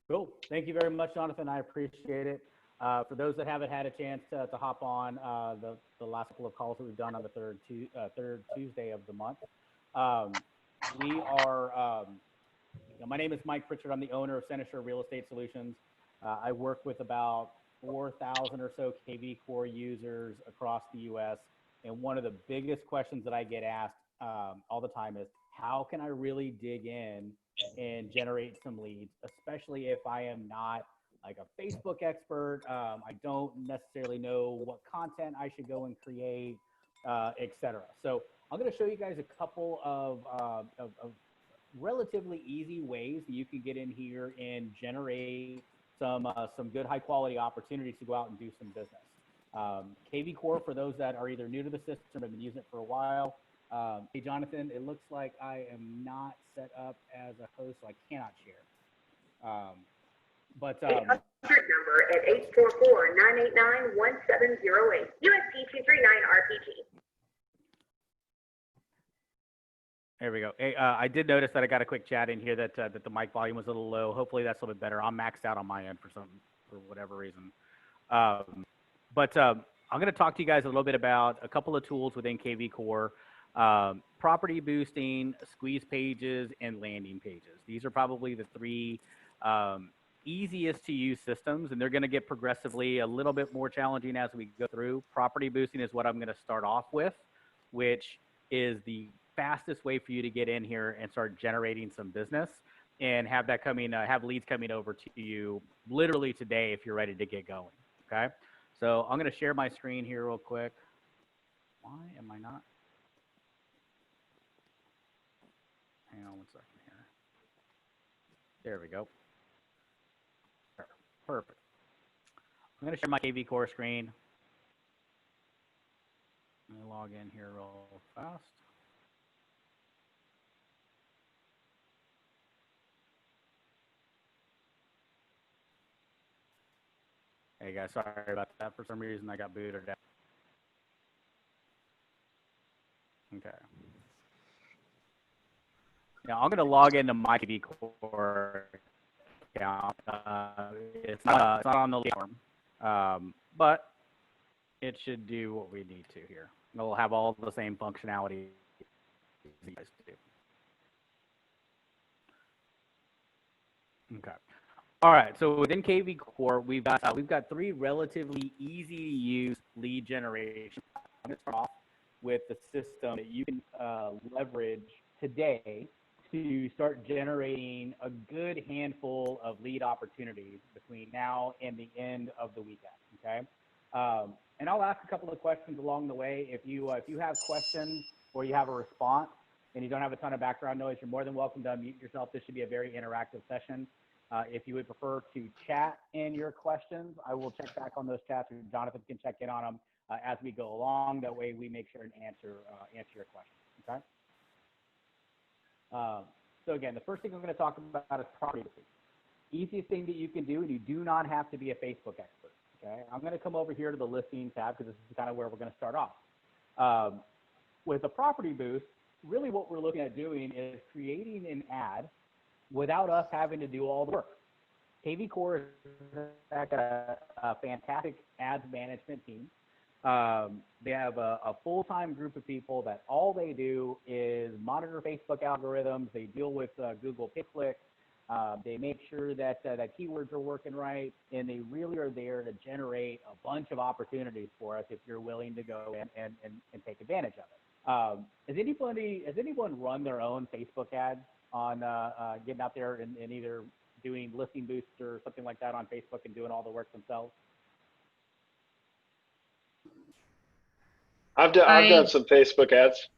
Cool. Thank you very much, Jonathan. I appreciate it. For those that haven't had a chance to hop on the last couple of calls that we've done on the third Tuesday of the month, um, we are. My name is Mike Pritchard. I'm the owner of Senator Real Estate Solutions. I work with about 4,000 or so KvCore users across the U.S. And one of the biggest questions that I get asked all the time is, how can I really dig in and generate some leads, especially if I am not like a Facebook expert. I don't necessarily know what content I should go and create, etc. So I'm going to show you guys a couple of relatively easy ways that you can get in here and generate some good high quality opportunities to go out and do some business. KvCore, for those that are either new to the system or have been using it for a while. Hey, Jonathan, it looks like I am not set up as a host, so I cannot share. Number at 844-989-1708, USP239RPG. There we go. Hey, I did notice that I got a quick chat in here that the mic volume was a little low. Hopefully that's a little bit better. I'm maxed out on my end for whatever reason. I'm going to talk to you guys a little bit about a couple of tools within KvCore. Property boosting, squeeze pages, and landing pages. These are probably the three easiest to use systems, and they're going to get progressively a little bit more challenging as we go through. Property boosting is what I'm going to start off with, which is the fastest way for you to get in here and start generating some business and have that have leads coming over to you literally today if you're ready to get going. Okay, so I'm going to share my screen here real quick. Why am I not? Hang on one second here. There we go. Perfect. I'm going to share my KvCore screen. Let me log in here real fast. Hey guys, sorry about that. For some reason, I got booted out. Okay. Now I'm going to log into my KvCore account. It's not on the form, but it should do what we need to here. It'll have all the same functionality as you guys do. Okay. All right. So within KvCore, we've got three relatively easy to use lead generation. I'm going to start off with the system that you can leverage today to start generating a good handful of lead opportunities between now and the end of the weekend. Okay. And I'll ask a couple of questions along the way. If you have questions or you have a response and you don't have a ton of background noise, you're more than welcome to unmute yourself. This should be a very interactive session. If you would prefer to chat in your questions, I will check back on those chats, or Jonathan can check in on them as we go along. That way we make sure and answer your questions. Okay. So again, the first thing I'm going to talk about is property boosting. Easiest thing that you can do, and you do not have to be a Facebook expert. Okay, I'm going to come over here to the listing tab because this is kind of where we're going to start off. With a property boost, really what we're looking at doing is creating an ad without us having to do all the work. KvCore has a fantastic ads management team. They have a full-time group of people that all they do is monitor Facebook algorithms. They deal with Google pay-per-click. They make sure that keywords are working right, and they really are there to generate a bunch of opportunities for us if you're willing to go and take advantage of it. Has anyone run their own Facebook ads on getting out there and either doing listing boosts or something like that on Facebook and doing all the work themselves? I've done some Facebook ads.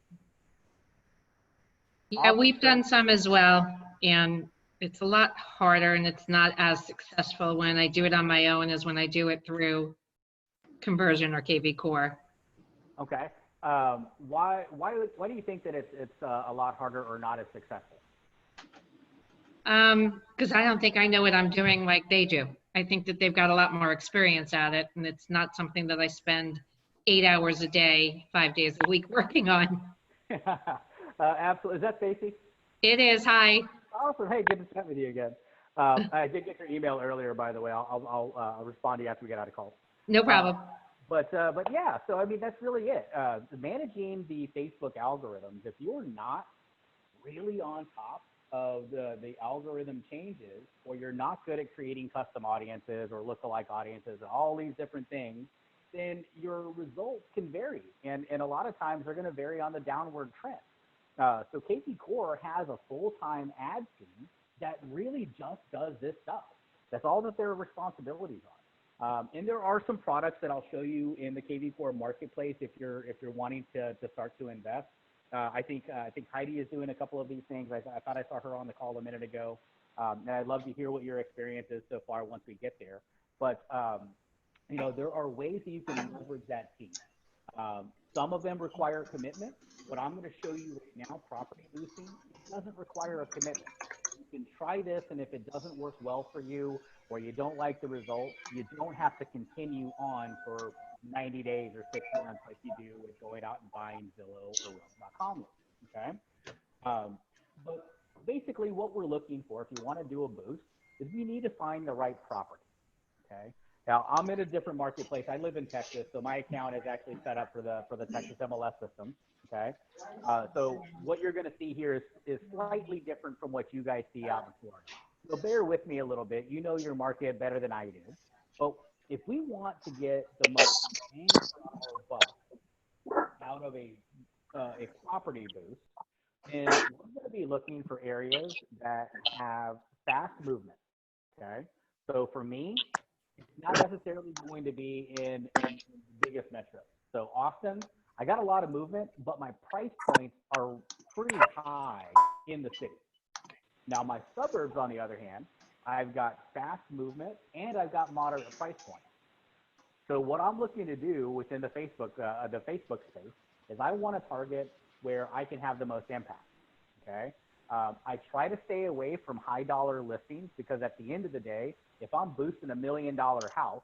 Yeah, we've done some as well, and it's a lot harder and it's not as successful when I do it on my own as when I do it through Conversion or KvCore. Okay. Why do you think that it's a lot harder or not as successful? Because I don't think I know what I'm doing like they do. I think that they've got a lot more experience at it, and it's not something that I spend 8 hours a day, 5 days a week working on. Absolutely. Is that Stacy? It is. Hi. Awesome. Hey, good to chat with you again. I did get your email earlier, by the way. I'll respond to you after we get out of call. No problem. But yeah, so I mean, that's really it. Managing the Facebook algorithms, if you're not really on top of the algorithm changes, or you're not good at creating custom audiences or lookalike audiences and all these different things, then your results can vary. And a lot of times they're going to vary on the downward trend. So KvCore has a full-time ad team that really just does this stuff. That's all that their responsibilities are. And there are some products that I'll show you in the KvCore marketplace if you're wanting to start to invest. I think Heidi is doing a couple of these things. I thought I saw her on the call a minute ago, and I'd love to hear what your experience is so far once we get there. But you know, there are ways that you can leverage that team. Some of them require commitment. What I'm going to show you right now, property boosting, doesn't require a commitment. You can try this, and if it doesn't work well for you or you don't like the results, you don't have to continue on for 90 days or 6 months like you do with going out and buying Zillow or Realtor.com. Okay? But basically what we're looking for, if you want to do a boost, is we need to find the right property. Okay? Now, I'm in a different marketplace. I live in Texas, so my account is actually set up for the Texas MLS system. Okay, so what you're going to see here is slightly different from what you guys see out in Florida. So bear with me a little bit. You know your market better than I do. But if we want to get the most bang for our buck out of a property boost, then we're going to be looking for areas that have fast movement. Okay, so for me, it's not necessarily going to be in the biggest metros. So Austin, I got a lot of movement, but my price points are pretty high in the city. Now, my suburbs, on the other hand, I've got fast movement and I've got moderate price points. So what I'm looking to do within the Facebook space is I want to target where I can have the most impact. Okay. I try to stay away from high dollar listings because at the end of the day, if I'm boosting $1 million house,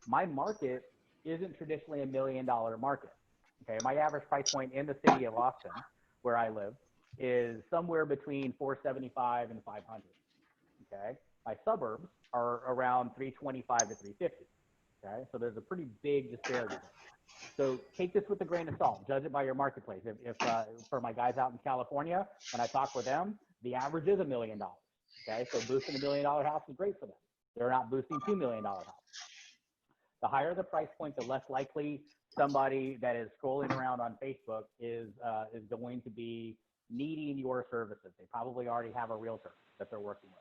my market isn't traditionally $1 million market. Okay, my average price point in the city of Austin, where I live, is somewhere between $475 and $500. Okay, my suburbs are around $325 to $350. Okay, so there's a pretty big disparity there. So take this with a grain of salt. Judge it by your marketplace. If for my guys out in California, when I talk with them, the average is $1 million. Okay, so boosting $1 million house is great for them. They're not boosting $2 million house. The higher the price point, the less likely somebody that is scrolling around on Facebook is going to be needing your services. They probably already have a realtor that they're working with.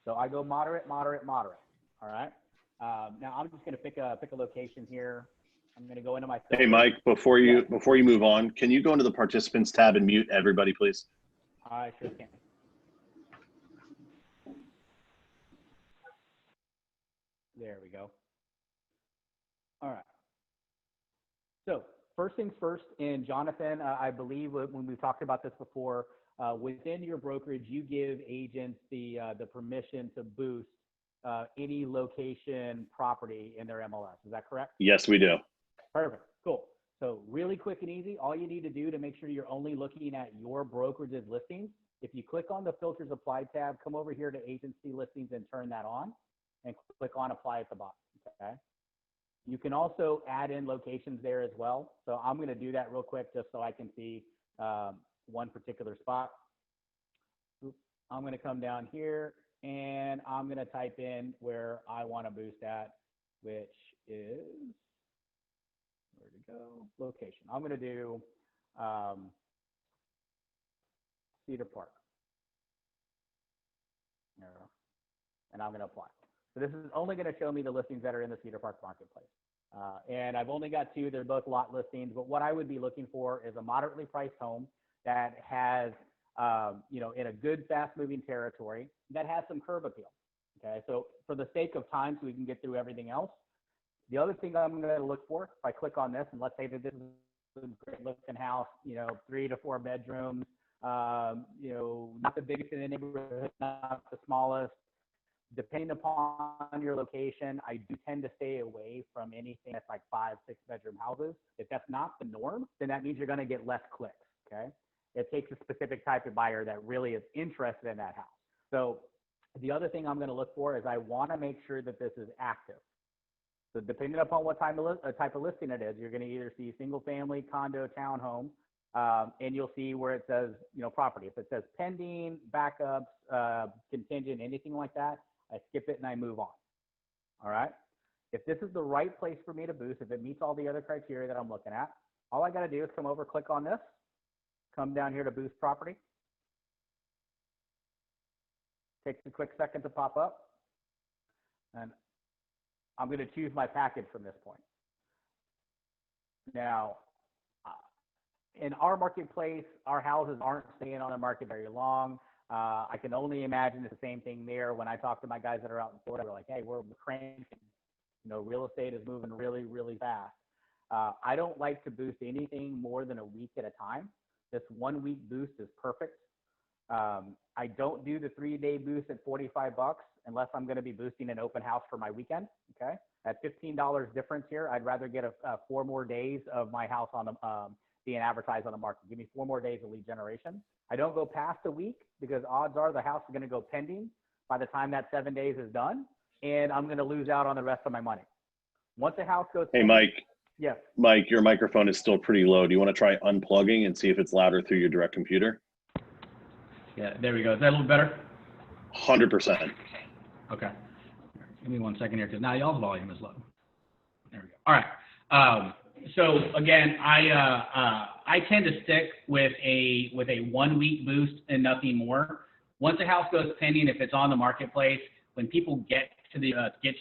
So I go moderate, moderate, moderate. All right. Now I'm just going to pick a location here. I'm going to go into my. Hey, Mike, before you move on, can you go into the participants tab and mute everybody, please? I sure can. There we go. All right. So first things first, and Jonathan, I believe when we talked about this before, within your brokerage, you give agents the permission to boost any location property in their MLS. Is that correct? Yes, we do. Perfect. Cool. So really quick and easy, all you need to do to make sure you're only looking at your brokerage's listings, if you click on the filters applied tab, come over here to agency listings and turn that on and click on apply at the bottom. Okay. You can also add in locations there as well. So I'm going to do that real quick just so I can see one particular spot. I'm going to come down here and I'm going to type in where I want to boost at, which is, where to go? Location. I'm going to do Cedar Park. There we go. And I'm going to apply. So this is only going to show me the listings that are in the Cedar Park marketplace. And I've only got two. They're both lot listings. But what I would be looking for is a moderately priced home that has, you know, in a good, fast-moving territory that has some curb appeal. Okay, so for the sake of time, so we can get through everything else, the other thing I'm going to look for, if I click on this, and let's say that this is a great-looking house, you know, 3 to 4 bedrooms, you know, not the biggest in the neighborhood, not the smallest. Depending upon your location, I do tend to stay away from anything that's like 5, 6 bedroom houses. If that's not the norm, then that means you're going to get less clicks. Okay. It takes a specific type of buyer that really is interested in that house. So The other thing I'm going to look for is I want to make sure that this is active. So depending upon what type of listing it is, you're going to either see single family, condo, townhome, and you'll see where it says, property. If it says pending, backups, contingent, anything like that, I skip it and I move on. All right. If this is the right place for me to boost, if it meets all the other criteria that I'm looking at, all I got to do is come over, click on this, come down here to boost property. Takes a quick second to pop up. And I'm going to choose my package from this point. Now, in our marketplace, our houses aren't staying on the market very long. I can only imagine it's the same thing there. When I talk to my guys that are out in Florida, they're like, hey, we're cranking. Real estate is moving really, really fast. I don't like to boost anything more than a week at a time. This 1 week boost is perfect. I don't do the 3-day boost at $45 unless I'm going to be boosting an open house for my weekend. Okay. At $15 difference here, I'd rather get 4 more days of my house on the, being advertised on the market. Give me 4 more days of lead generation. I don't go past a week because odds are the house is going to go pending by the time that 7 days is done, and I'm going to lose out on the rest of my money. Once the house goes pending, Mike. Yes. Mike, your microphone is still pretty low. Do you want to try unplugging and see if it's louder through your direct computer? Yeah, there we go. Is that a little better? 100%. Okay. Give me 1 second here, because now y'all's volume is low. There we go. All right. So again, I tend to stick with a 1 week boost and nothing more. Once a house goes pending, if it's on the marketplace, when people get to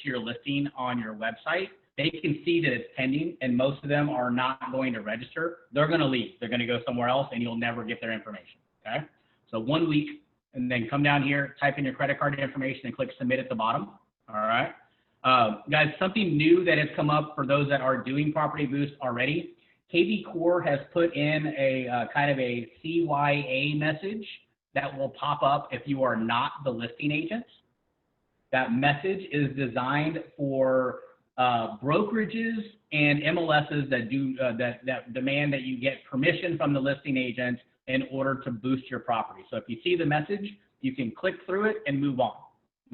your listing on your website, they can see that it's pending, and most of them are not going to register. They're going to leave. They're going to go somewhere else, and you'll never get their information. Okay. So 1 week, and then come down here, type in your credit card information, and click submit at the bottom. All right. Guys, something new that has come up for those that are doing property boost already. KvCore has put in a kind of a CYA message that will pop up if you are not the listing agent. That message is designed for brokerages and MLSs that do that demand that you get permission from the listing agent in order to boost your property. So if you see the message, you can click through it and move on,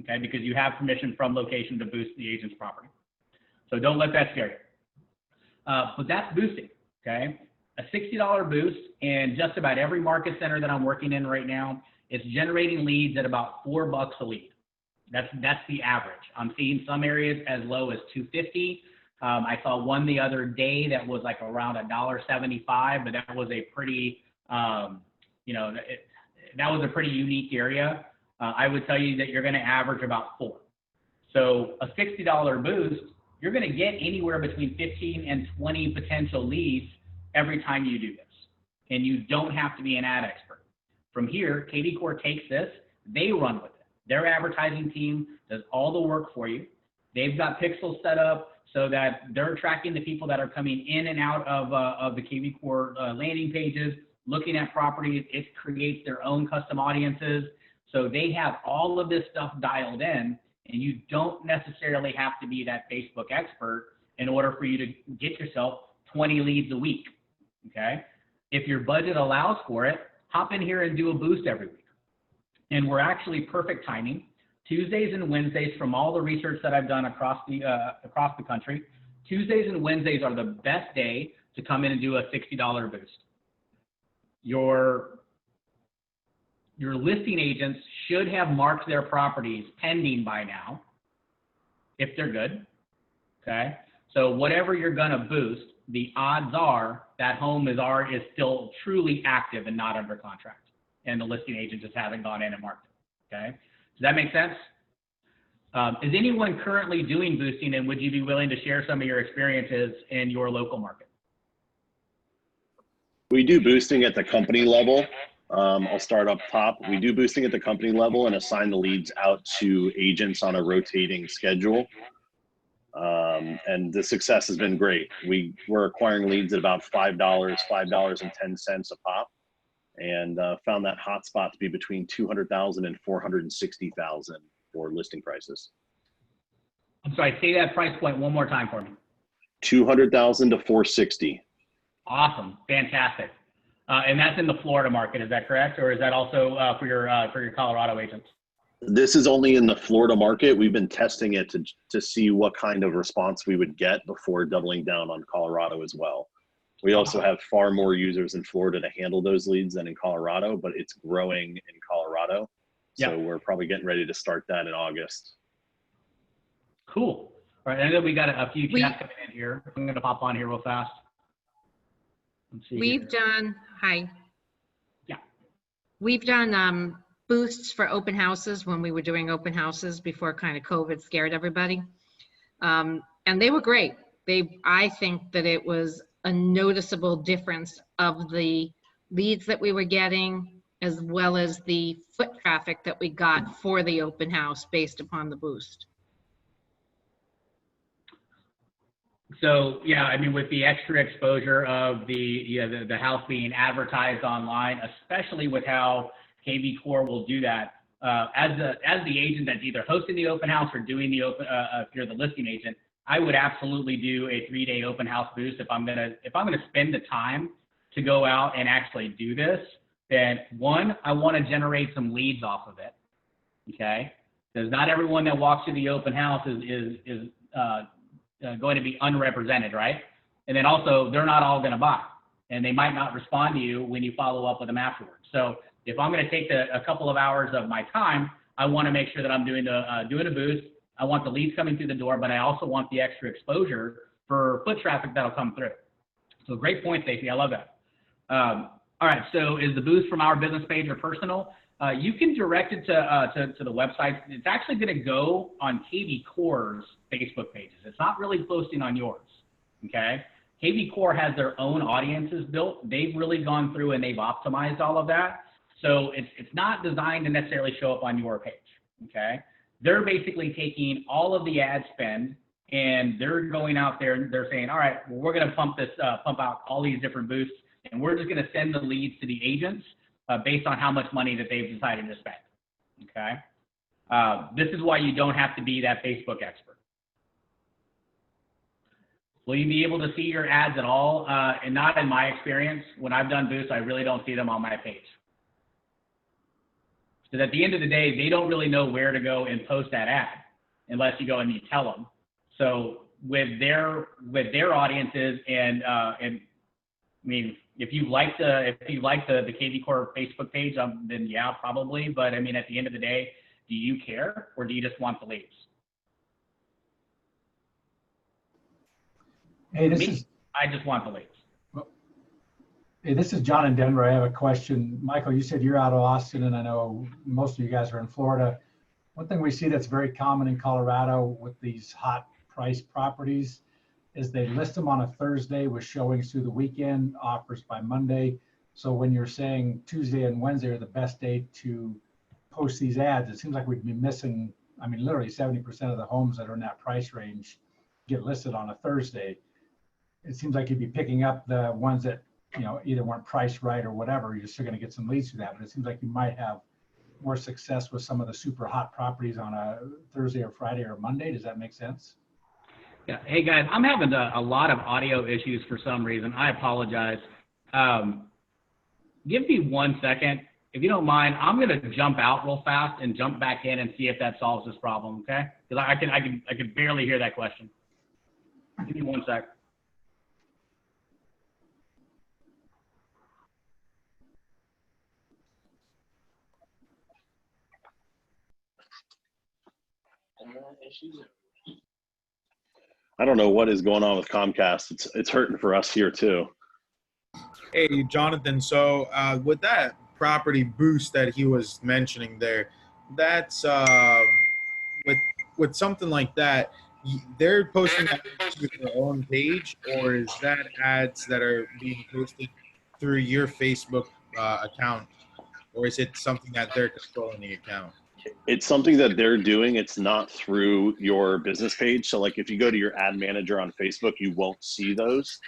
okay? Because you have permission from location to boost the agent's property. So don't let that scare you. But that's boosting, okay? A $60 boost in just about every market center that I'm working in right now, it's generating leads at about $4 a lead. That's the average. I'm seeing some areas as low as $2.50. I saw one the other day that was like around $1.75, but that was a pretty, that was a pretty unique area. I would tell you that you're going to average about 4. So a $60 boost, you're going to get anywhere between 15 and 20 potential leads every time you do this. And you don't have to be an ad expert. From here, KvCore takes this, they run with it. Their advertising team does all the work for you. They've got pixels set up so that they're tracking the people that are coming in and out of the KvCore landing pages, looking at properties. It creates their own custom audiences. So they have all of this stuff dialed in, and you don't necessarily have to be that Facebook expert in order for you to get yourself 20 leads a week, okay? If your budget allows for it, hop in here and do a boost every week. And we're actually perfect timing. Tuesdays and Wednesdays, from all the research that I've done across the country, Tuesdays and Wednesdays are the best day to come in and do a $60 boost. Your listing agents should have marked their properties pending by now, if they're good, okay? So whatever you're gonna boost, the odds are that home is still truly active and not under contract, and the listing agent just hasn't gone in and marked it, okay? Does that make sense? Is anyone currently doing boosting, and would you be willing to share some of your experiences in your local market? We do boosting at the company level. I'll start up top. We do boosting at the company level and assign the leads out to agents on a rotating schedule. And the success has been great. We're acquiring leads at about $5, $5.10 a pop, and found that hotspot to be between 200,000 and 460,000 for listing prices. I'm sorry, say that price point one more time for me. 200,000 to 460. Awesome, fantastic. And that's in the Florida market, is that correct? Or is that also for your Colorado agents? This is only in the Florida market. We've been testing it to see what kind of response we would get before doubling down on Colorado as well. We also have far more users in Florida to handle those leads than in Colorado, but it's growing in Colorado. So we're probably getting ready to start that in August. Cool. All right, I know we got a few chats coming in here. I'm going to pop on here real fast. Let's see We've here. done, hi. Yeah. We've done boosts for open houses when we were doing open houses before kind of COVID scared everybody. And they were great. I think that it was a noticeable difference of the leads that we were getting, as well as the foot traffic that we got for the open house based upon the boost. So yeah, I mean, with the extra exposure of the house being advertised online, especially with how KvCore will do that, as the agent that's either hosting the open house or doing the open, if you're the listing agent, I would absolutely do a 3-day open house boost if I'm gonna spend the time to go out and actually do this. Then one, I want to generate some leads off of it, okay? Because not everyone that walks through the open house is going to be unrepresented, right? And then also, they're not all going to buy, and they might not respond to you when you follow up with them afterwards. So if I'm going to take a couple of hours of my time, I want to make sure that I'm doing a boost. I want the leads coming through the door, but I also want the extra exposure for foot traffic that'll come through. So great point, Stacey. I love that. All right. So is the boost from our business page or personal? You can direct it to the website. It's actually going to go on KvCore's Facebook pages. It's not really posting on yours. Okay. KvCore has their own audiences built. They've really gone through and they've optimized all of that. So it's not designed to necessarily show up on your page. Okay. They're basically taking all of the ad spend and they're going out there and they're saying, all right, well, we're going to pump out all these different boosts, and we're just going to send the leads to the agents based on how much money that they've decided to spend. Okay. This is why you don't have to be that Facebook expert. Will you be able to see your ads at all? And not in my experience. When I've done boosts, I really don't see them on my page. Because at the end of the day, they don't really know where to go and post that ad unless you go and you tell them. So with their audiences and I mean, if you like the KvCore Facebook page, then yeah, probably. But I mean, at the end of the day, do you care or do you just want the leads? Hey, I just want the leads. Hey, this is John in Denver. I have a question. Michael, you said you're out of Austin, and I know most of you guys are in Florida. One thing we see that's very common in Colorado with these hot price properties is they list them on a Thursday with showings through the weekend, offers by Monday. So when you're saying Tuesday and Wednesday are the best day to post these ads, it seems like we'd be missing, I mean, literally 70% of the homes that are in that price range get listed on a Thursday. It seems like you'd be picking up the ones that, you know, either weren't priced right or whatever. You're still going to get some leads through that, but it seems like you might have more success with some of the super hot properties on a Thursday or Friday or Monday. Does that make sense? Yeah. Hey guys, I'm having a lot of audio issues for some reason. I apologize. Give me 1 second. If you don't mind, I'm going to jump out real fast and jump back in and see if that solves this problem. Okay? Because I can barely hear that question. Give me 1 sec. I don't know what is going on with Comcast. It's hurting for us here too. Hey, Jonathan. So with that property boost that he was mentioning there, that's with something like that, they're posting that to their own page, or is that ads that are being posted through your Facebook account, or is it something that they're controlling the account? It's something that they're doing. It's not through your business page. So like if you go to your ad manager on Facebook, you won't see those.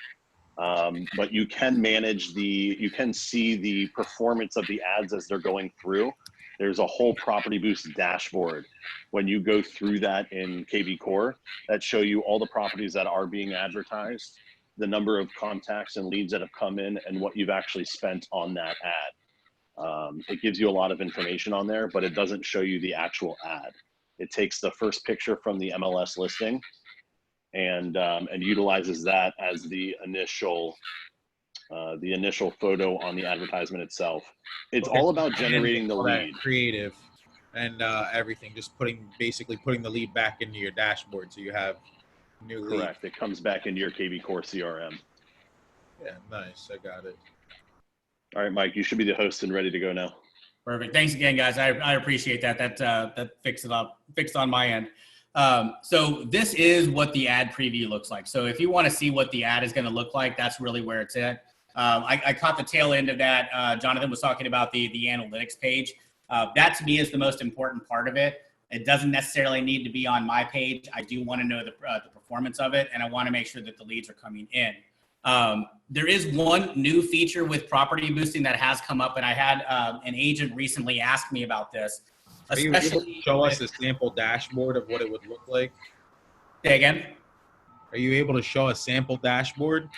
But you can manage you can see the performance of the ads as they're going through. There's a whole property boost dashboard. When you go through that in KvCore, that show you all the properties that are being advertised, the number of contacts and leads that have come in, and what you've actually spent on that ad. It gives you a lot of information on there, but it doesn't show you the actual ad. It takes the first picture from the MLS listing and utilizes that as the initial photo on the advertisement itself. It's all about generating the All that lead. creative and everything, just basically putting the lead back into your dashboard so you have new lead. Correct. It comes back into your KvCore CRM. Yeah, nice. I got it. All right, Mike, you should be the host and ready to go now. Perfect. Thanks again, guys. I appreciate that. That fixed on my end. So this is what the ad preview looks like. So if you want to see what the ad is going to look like, that's really where it's at. I caught the tail end of that. Jonathan was talking about the analytics page. That to me is the most important part of it. It doesn't necessarily need to be on my page. I do want to know the performance of it, and I want to make sure that the leads are coming in. There is one new feature with property boosting that has come up, and I had an agent recently ask me about this. Are you able to show us a sample dashboard of what it would look like? Say again? Are you able to show a sample dashboard?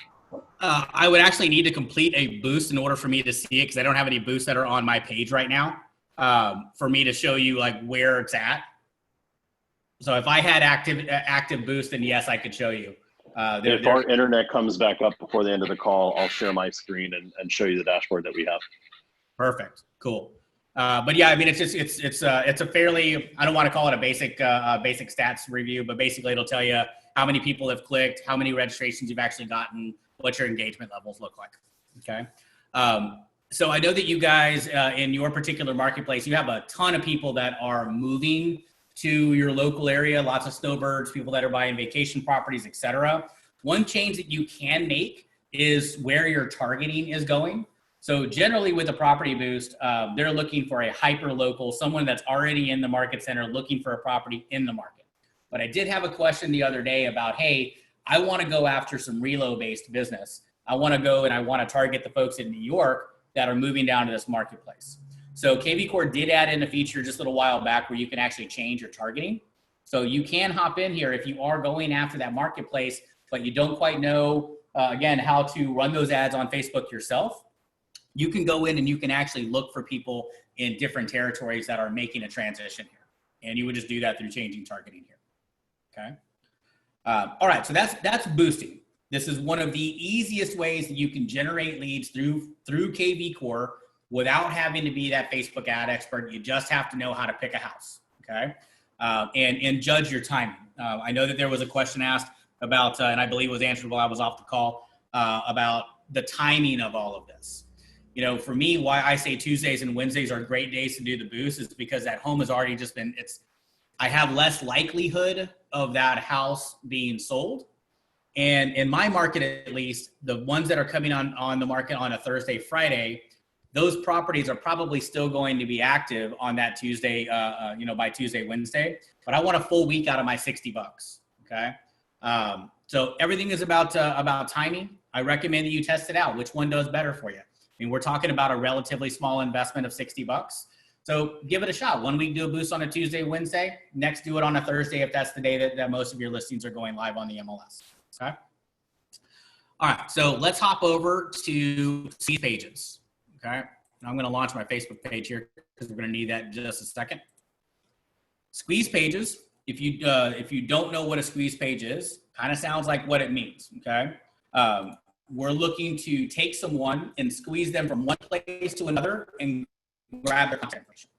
I would actually need to complete a boost in order for me to see it, because I don't have any boosts that are on my page right now for me to show you like where it's at. So if I had active boost, then yes, I could show you. If our internet comes back up before the end of the call, I'll share my screen and show you the dashboard that we have. Perfect. Cool. But yeah, I mean, it's a fairly, I don't want to call it a basic stats review, but basically it'll tell you how many people have clicked, how many registrations you've actually gotten, what your engagement levels look like. Okay. So I know that you guys in your particular marketplace, you have a ton of people that are moving to your local area, lots of snowbirds, people that are buying vacation properties, etc. One change that you can make is where your targeting is going. So generally with a property boost, they're looking for a hyper local, someone that's already in the market center looking for a property in the market. But I did have a question the other day about, hey, I want to go after some relo-based business. I want to go and I want to target the folks in New York that are moving down to this marketplace. So KvCore did add in a feature just a little while back where you can actually change your targeting. So you can hop in here if you are going after that marketplace, but you don't quite know, again, how to run those ads on Facebook yourself. You can go in and you can actually look for people in different territories that are making a transition here. And you would just do that through changing targeting here. Okay. All right. So that's boosting. This is one of the easiest ways that you can generate leads through KvCore without having to be that Facebook ad expert. You just have to know how to pick a house. Okay. And judge your timing. I know that there was a question asked about, and I believe it was answered while I was off the call, about the timing of all of this. You know, for me, why I say Tuesdays and Wednesdays are great days to do the boost is because that home has already just been, I have less likelihood of that house being sold. And in my market, at least, the ones that are coming on the market on a Thursday, Friday, those properties are probably still going to be active on that Tuesday, by Tuesday, Wednesday. But I want a full week out of my $60. Okay. So everything is about timing. I recommend that you test it out. Which one does better for you? I mean, we're talking about a relatively small investment of $60. So give it a shot. 1 week do a boost on a Tuesday, Wednesday. Next, do it on a Thursday if that's the day that most of your listings are going live on the MLS. Okay. All right. So let's hop over to squeeze pages. Okay. And I'm going to launch my Facebook page here because we're going to need that in just a second. Squeeze pages. If you don't know what a squeeze page is, kind of sounds like what it means. Okay. We're looking to take someone and squeeze them from one place to another and grab their contact information.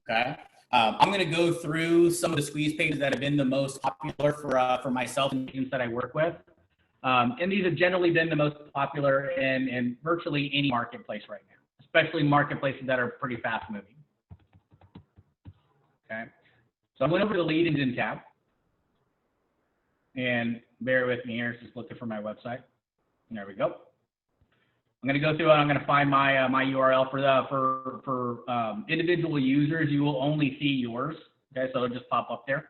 Okay. I'm going to go through some of the squeeze pages that have been the most popular for myself and agents that I work with. And these have generally been the most popular in virtually any marketplace right now, especially marketplaces that are pretty fast moving. Okay. So I went over to the lead engine tab, and bear with me here, it's just looking for my website. There we go. I'm going to go through and I'm going to find my my URL for individual users. You will only see yours. Okay, so it'll just pop up there.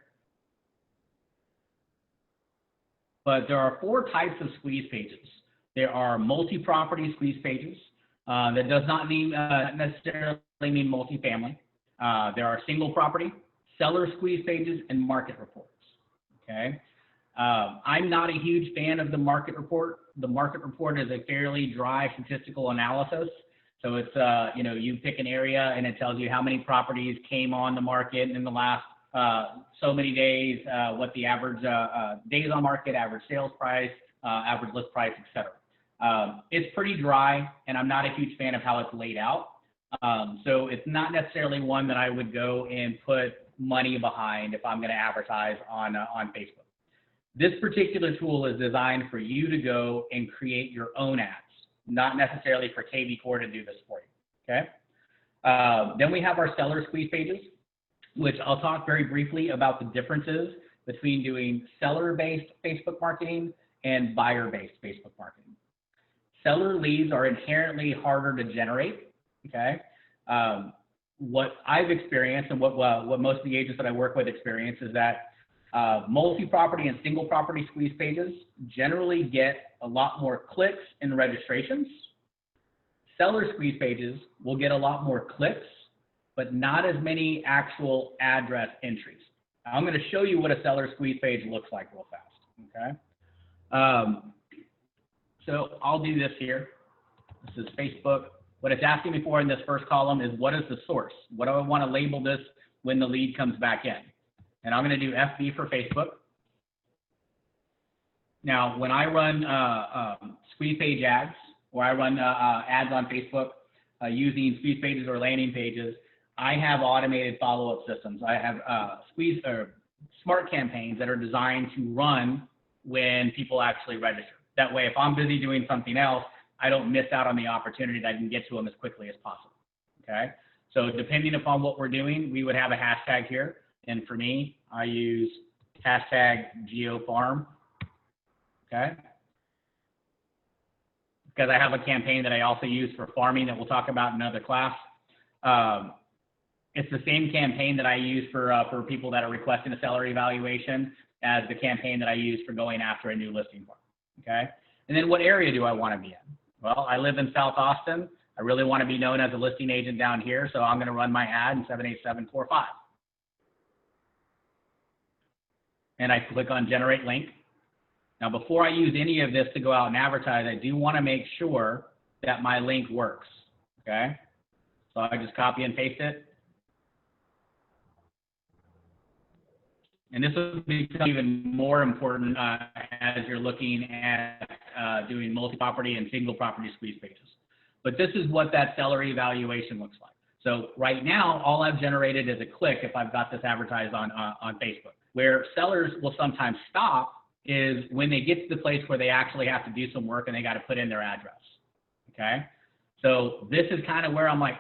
But there are 4 types of squeeze pages. There are multi-property squeeze pages. That does not mean necessarily mean multifamily. There are single property, seller squeeze pages, and market reports. Okay. I'm not a huge fan of the market report. The market report is a fairly dry statistical analysis. So it's, you know, you pick an area and it tells you how many properties came on the market in the last so many days, what the average days on market, average sales price, average list price, etc. It's pretty dry, and I'm not a huge fan of how it's laid out. So it's not necessarily one that I would go and put money behind if I'm going to advertise on Facebook. This particular tool is designed for you to go and create your own ads, not necessarily for KvCore to do this for you, okay? Then we have our seller squeeze pages, which I'll talk very briefly about the differences between doing seller-based Facebook marketing and buyer-based Facebook marketing. Seller leads are inherently harder to generate, okay? What I've experienced and what most of the agents that I work with experience is that multi-property and single property squeeze pages generally get a lot more clicks and registrations. Seller squeeze pages will get a lot more clicks, but not as many actual address entries. Now, I'm going to show you what a seller squeeze page looks like real fast, okay? So I'll do this here. This is Facebook. What it's asking me for in this first column is what is the source? What do I want to label this when the lead comes back in? And I'm going to do FB for Facebook. Now, when I run squeeze page ads, or I run ads on Facebook using squeeze pages or landing pages, I have automated follow-up systems. I have smart campaigns that are designed to run when people actually register. That way, if I'm busy doing something else, I don't miss out on the opportunity that I can get to them as quickly as possible, okay? So depending upon what we're doing, we would have a hashtag here. And for me, I use hashtag GeoFarm, okay? Because I have a campaign that I also use for farming that we'll talk about in another class. It's the same campaign that I use for people that are requesting a seller evaluation as the campaign that I use for going after a new listing farm, okay? And then what area do I want to be in? Well, I live in South Austin. I really want to be known as a listing agent down here, so I'm going to run my ad in 78745. And I click on Generate Link. Now, before I use any of this to go out and advertise, I do want to make sure that my link works, okay? So I just copy and paste it. And this will become even more important as you're looking at doing multi-property and single property squeeze pages. But this is what that seller evaluation looks like. So right now, all I've generated is a click if I've got this advertised on Facebook. Where sellers will sometimes stop is when they get to the place where they actually have to do some work and they got to put in their address, okay? So this is kind of where I'm like,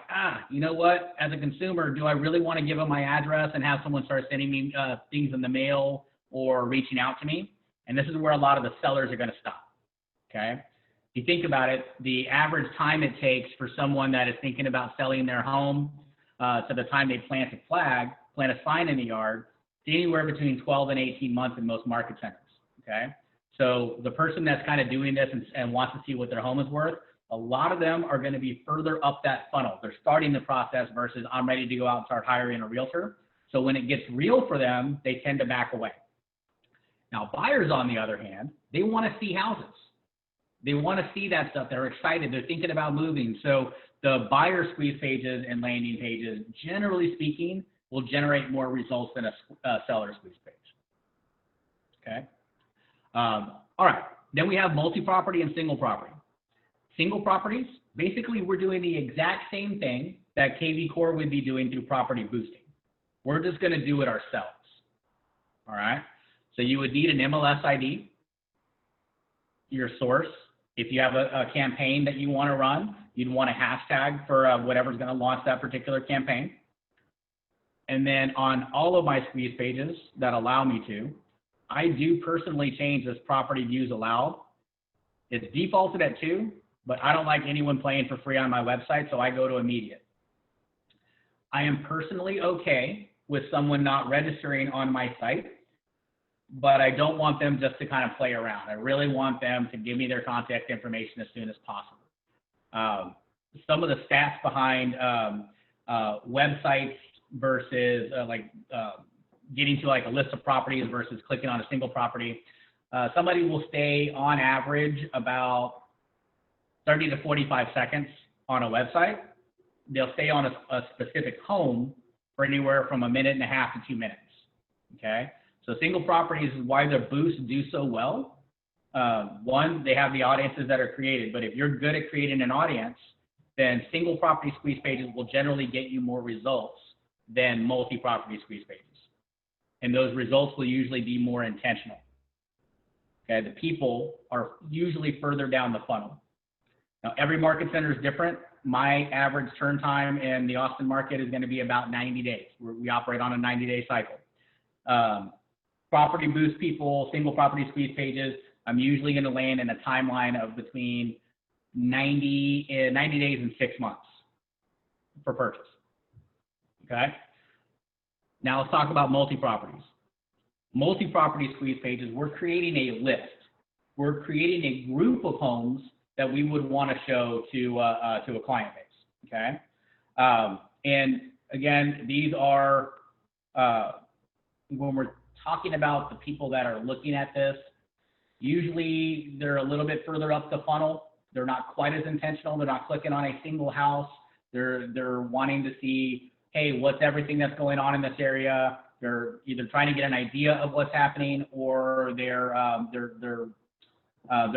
you know what? As a consumer, do I really want to give them my address and have someone start sending me things in the mail or reaching out to me? And this is where a lot of the sellers are going to stop, okay? If you think about it, the average time it takes for someone that is thinking about selling their home to the time they plant a sign in the yard, anywhere between 12 and 18 months in most market centers, okay? So the person that's kind of doing this and wants to see what their home is worth, a lot of them are going to be further up that funnel. They're starting the process versus I'm ready to go out and start hiring a realtor. So when it gets real for them, they tend to back away. Now, buyers, on the other hand, they want to see houses. They want to see that stuff. They're excited. They're thinking about moving. So the buyer squeeze pages and landing pages, generally speaking, will generate more results than a seller squeeze page, okay? All right, then we have multi-property and single property. Single properties, basically we're doing the exact same thing that KvCore would be doing through property boosting. We're just gonna do it ourselves, all right? So you would need an MLS ID, your source. If you have a campaign that you wanna run, you'd want a hashtag for whatever's gonna launch that particular campaign. And then on all of my squeeze pages that allow me to, I do personally change this property views allowed. It's defaulted at 2, but I don't like anyone playing for free on my website, so I go to immediate. I am personally okay with someone not registering on my site, but I don't want them just to kind of play around. I really want them to give me their contact information as soon as possible. Some of the stats behind websites versus getting to like a list of properties versus clicking on a single property. Somebody will stay on average about 30 to 45 seconds on a website, they'll stay on a specific home for anywhere from 1.5 minutes to 2 minutes. Okay, so single properties is why their boosts do so well. One, they have the audiences that are created, but if you're good at creating an audience, then single property squeeze pages will generally get you more results than multi-property squeeze pages. And those results will usually be more intentional. Okay, the people are usually further down the funnel. Now, every market center is different. My average turn time in the Austin market is going to be about 90 days. We operate on a 90-day cycle. Property boost people, single property squeeze pages, I'm usually going to land in a timeline of between 90 days and 6 months for purchase. Okay. Now let's talk about multi-properties. Multi-property squeeze pages, we're creating a list. We're creating a group of homes that we would want to show to a client base. Okay. And again, these are when we're talking about the people that are looking at this, usually they're a little bit further up the funnel. They're not quite as intentional. They're not clicking on a single house. They're wanting to see, hey, what's everything that's going on in this area? They're either trying to get an idea of what's happening, or they're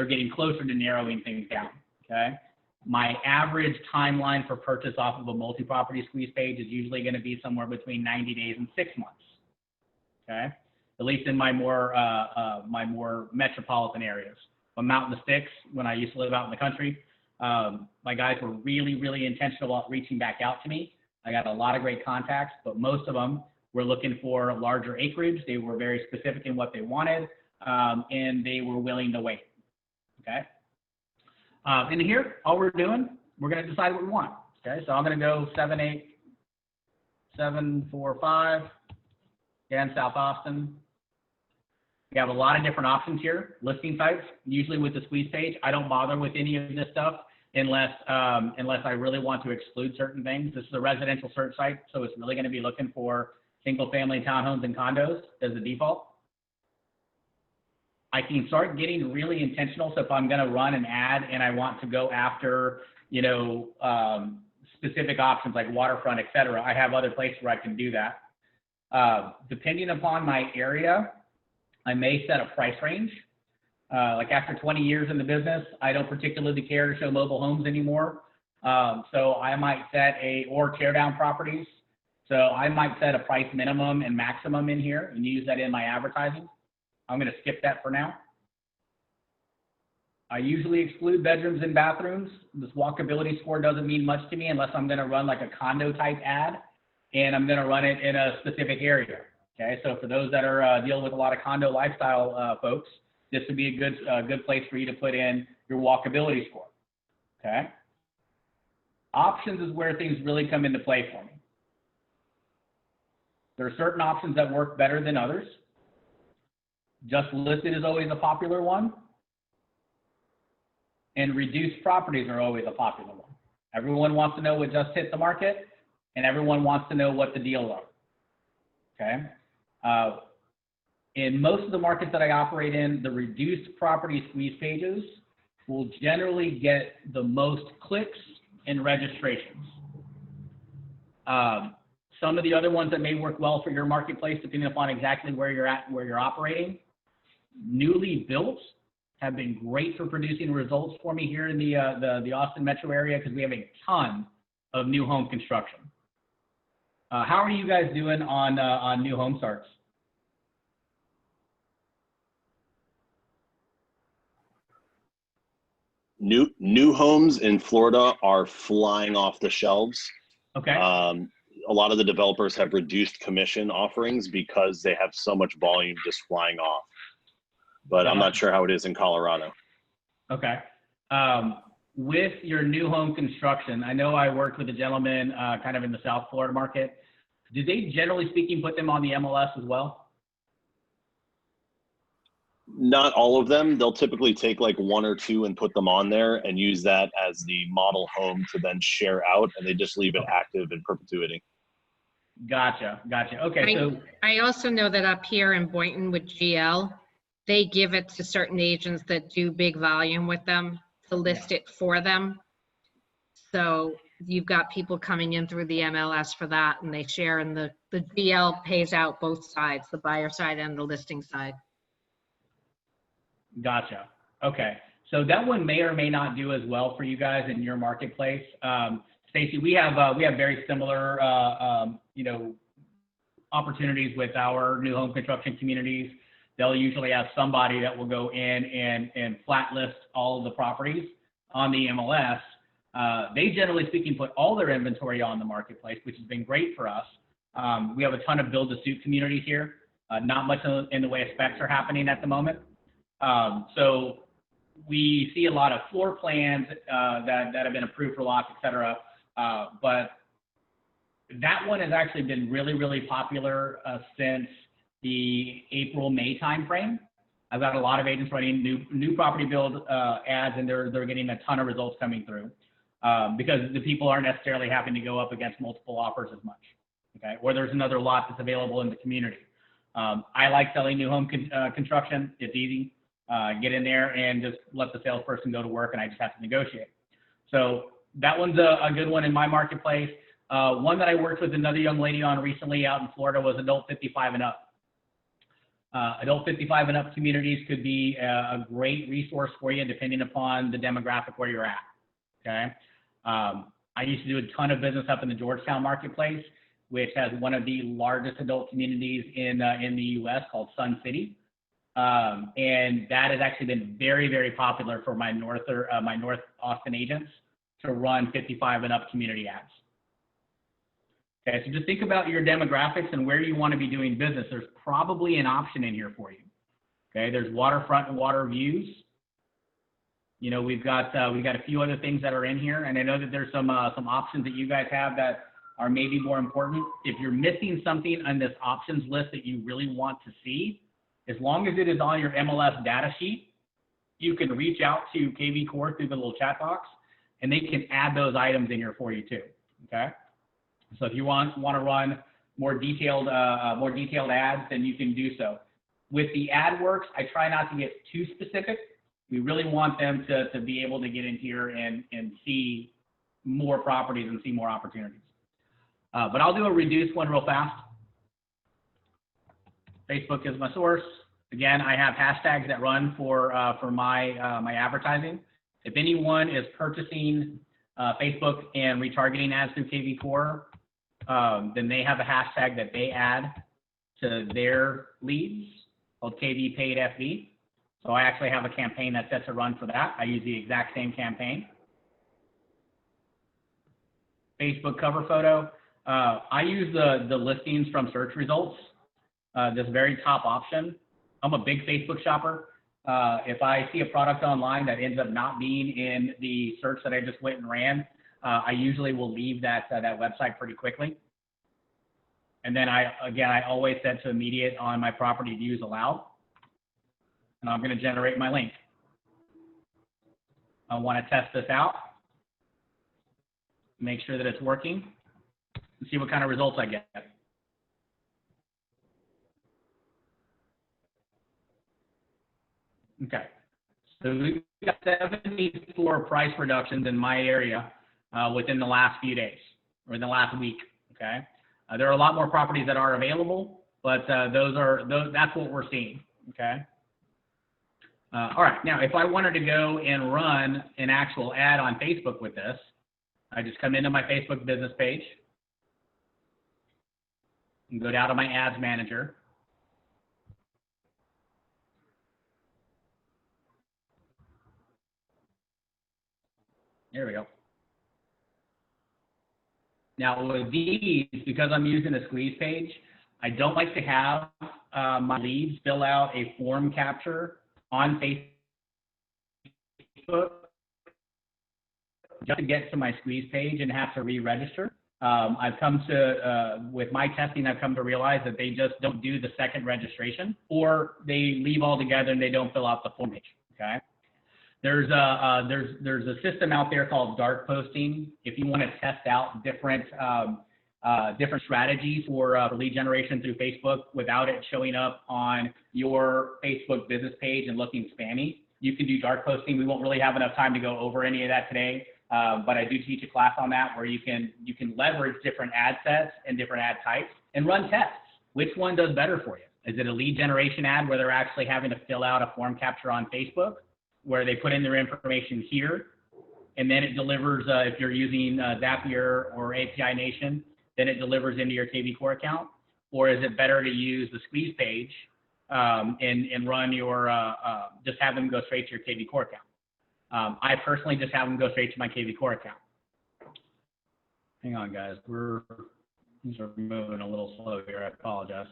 getting closer to narrowing things down. Okay. My average timeline for purchase off of a multi-property squeeze page is usually going to be somewhere between 90 days and 6 months. Okay. At least in my more metropolitan areas. I'm out in the sticks when I used to live out in the country. My guys were really, really intentional about reaching back out to me. I got a lot of great contacts, but most of them were looking for larger acreage. They were very specific in what they wanted, and they were willing to wait. Okay. And here, all we're doing, we're going to decide what we want. Okay. So I'm going to go 74745. Again, South Austin. We have a lot of different options here, listing types. Usually with the squeeze page, I don't bother with any of this stuff unless I really want to exclude certain things. This is a residential search site, so it's really going to be looking for single family townhomes and condos as the default. I can start getting really intentional. So if I'm going to run an ad and I want to go after, specific options like waterfront, et cetera, I have other places where I can do that. Depending upon my area, I may set a price range. Like after 20 years in the business, I don't particularly care to show mobile homes anymore. So I might set or tear down properties. So I might set a price minimum and maximum in here and use that in my advertising. I'm going to skip that for now. I usually exclude bedrooms and bathrooms. This walkability score doesn't mean much to me unless I'm going to run like a condo type ad and I'm going to run it in a specific area. Okay, so for those that are dealing with a lot of condo lifestyle folks, this would be a good place for you to put in your walkability score. Okay. Options is where things really come into play for me. There are certain options that work better than others. Just listed is always a popular one. And reduced properties are always a popular one. Everyone wants to know what just hit the market, and everyone wants to know what the deals are. Okay. In most of the markets that I operate in, the reduced property squeeze pages will generally get the most clicks and registrations. Some of the other ones that may work well for your marketplace, depending upon exactly where you're at, where you're operating, newly built have been great for producing results for me here in the Austin metro area because we have a ton of new home construction. How are you guys doing on new home starts? New homes in Florida are flying off the shelves. Okay. A lot of the developers have reduced commission offerings because they have so much volume just flying off. But I'm not sure how it is in Colorado. Okay. With your new home construction, I know I worked with a gentleman kind of in the South Florida market. Do they, generally speaking, put them on the MLS as well? Not all of them. They'll typically take like one or two and put them on there and use that as the model home to then share out, and they just leave it active in perpetuity. Gotcha. Okay, so I also know that up here in Boynton with GL, they give it to certain agents that do big volume with them to list it for them. So you've got people coming in through the MLS for that, and they share, and the GL pays out both sides, the buyer side and the listing side. Gotcha. Okay. So that one may or may not do as well for you guys in your marketplace. Stacy, we have very similar, you know, opportunities with our new home construction communities. They'll usually have somebody that will go in and flat list all of the properties on the MLS. They generally speaking put all their inventory on the marketplace, which has been great for us. We have a ton of build to suit communities here. Not much in the way of specs are happening at the moment. So we see a lot of floor plans that have been approved for lots, et cetera. But that one has actually been really, really popular since the April-May timeframe. I've got a lot of agents running new property build ads, and they're getting a ton of results coming through because the people aren't necessarily having to go up against multiple offers as much. Okay, or there's another lot that's available in the community. I like selling new home construction. It's easy. Get in there and just let the salesperson go to work, and I just have to negotiate. So that one's a good one in my marketplace. One that I worked with another young lady on recently out in Florida was adult 55 and up. Adult 55 and up communities could be a great resource for you depending upon the demographic where you're at. Okay. I used to do a ton of business up in the Georgetown marketplace, which has one of the largest adult communities in the U.S. called Sun City. And that has actually been very, very popular for my North Austin agents to run 55 and up community ads. Okay, so just think about your demographics and where you want to be doing business. There's probably an option in here for you. Okay, there's waterfront and water views. You know, we've got a few other things that are in here, and I know that there's some options that you guys have that are maybe more important. If you're missing something on this options list that you really want to see, as long as it is on your MLS data sheet, you can reach out to KvCore through the little chat box, and they can add those items in here for you too. Okay. So if you want to run more detailed ads, then you can do so. With the AdWorks, I try not to get too specific. We really want them to be able to get in here and see more properties and see more opportunities. But I'll do a reduced one real fast. Facebook is my source. Again, I have hashtags that run for my my advertising. If anyone is purchasing Facebook and retargeting ads through KvCore, then they have a hashtag that they add to their leads called KV Paid FB. So I actually have a campaign that's set to run for that. I use the exact same campaign. Facebook cover photo. I use the listings from search results, this very top option. I'm a big Facebook shopper. If I see a product online that ends up not being in the search that I just went and ran, I usually will leave that website pretty quickly. And then I always set to immediate on my property views allowed. And I'm going to generate my link. I want to test this out, make sure that it's working, and see what kind of results I get. Okay, so we've got 74 price reductions in my area within the last few days or in the last week. Okay, there are a lot more properties that are available, but that's what we're seeing. Okay. All right, now if I wanted to go and run an actual ad on Facebook with this, I just come into my Facebook business page and go down to my ads manager. There we go. Now with these, because I'm using a squeeze page, I don't like to have my leads fill out a form capture on Facebook just to get to my squeeze page and have to re-register. I've come to, with my testing, I've come to realize that they just don't do the second registration, or they leave altogether and they don't fill out the form page. Okay. There's a system out there called dark posting. If you want to test out different strategies for lead generation through Facebook without it showing up on your Facebook business page and looking spammy, you can do dark posting. We won't really have enough time to go over any of that today, but I do teach a class on that where you can leverage different ad sets and different ad types and run tests. Which one does better for you? Is it a lead generation ad where they're actually having to fill out a form capture on Facebook, where they put in their information here, and then it delivers, if you're using Zapier or API Nation, then it delivers into your KvCore account? Or is it better to use the squeeze page and run your, just have them go straight to your KvCore account? I personally just have them go straight to my KvCore account. Hang on, guys. These are moving a little slow here. I apologize.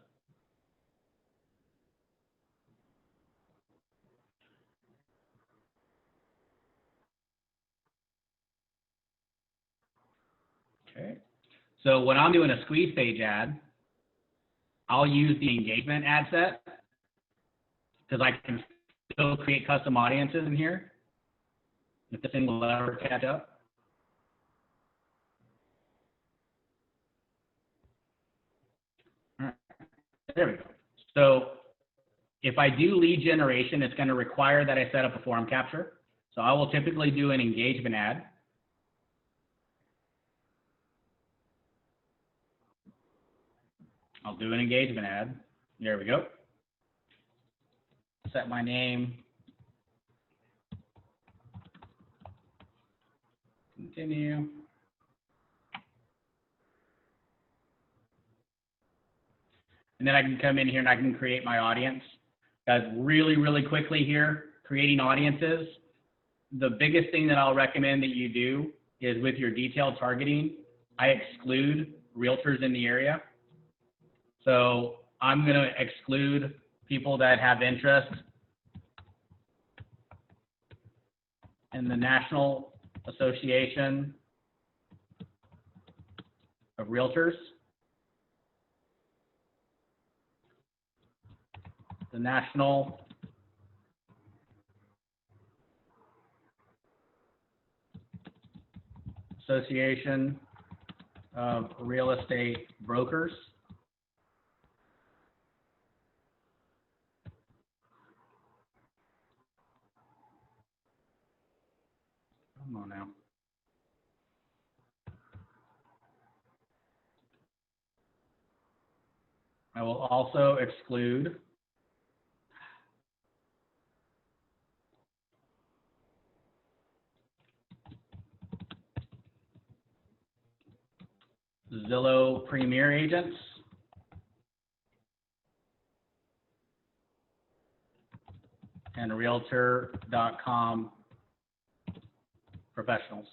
Okay. So when I'm doing a squeeze page ad, I'll use the engagement ad set because I can still create custom audiences in here if the thing will ever catch up. All right. There we go. So if I do lead generation, it's going to require that I set up a form capture. So I will typically do an engagement ad. I'll do an engagement ad. There we go. Set my name. Continue. And then I can come in here and I can create my audience. Guys, really, really quickly here, creating audiences. The biggest thing that I'll recommend that you do is with your detailed targeting, I exclude realtors in the area. So I'm going to exclude people that have interest in the National Association of Realtors, the National Association of Real Estate Brokers, come on now. I will also exclude Zillow Premier Agents and Realtor.com professionals.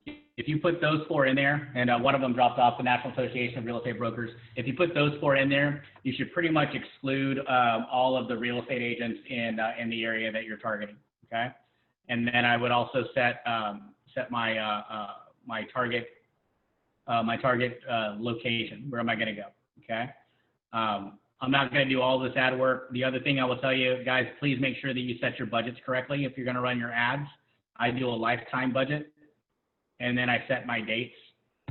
If you put those four in there, and one of them dropped off, the National Association of Real Estate Brokers, if you put those four in there, you should pretty much exclude all of the real estate agents in the area that you're targeting, okay? And then I would also set my target location. Where am I going to go? Okay. I'm not going to do all this ad work. The other thing I will tell you guys, please make sure that you set your budgets correctly. If you're going to run your ads, I do a lifetime budget and then I set my dates.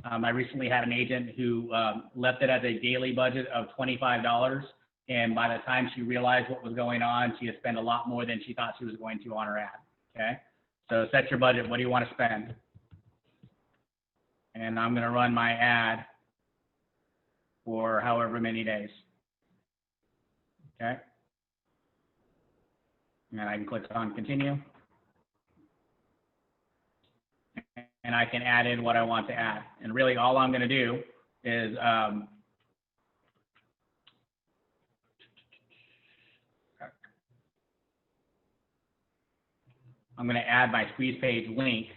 I recently had an agent who left it as a daily budget of $25. And by the time she realized what was going on, she had spent a lot more than she thought she was going to on her ad. Okay. So set your budget. What do you want to spend? And I'm going to run my ad for however many days. Okay. And I can click on continue. And I can add in what I want to add. And really all I'm going to do is I'm going to add my squeeze page link.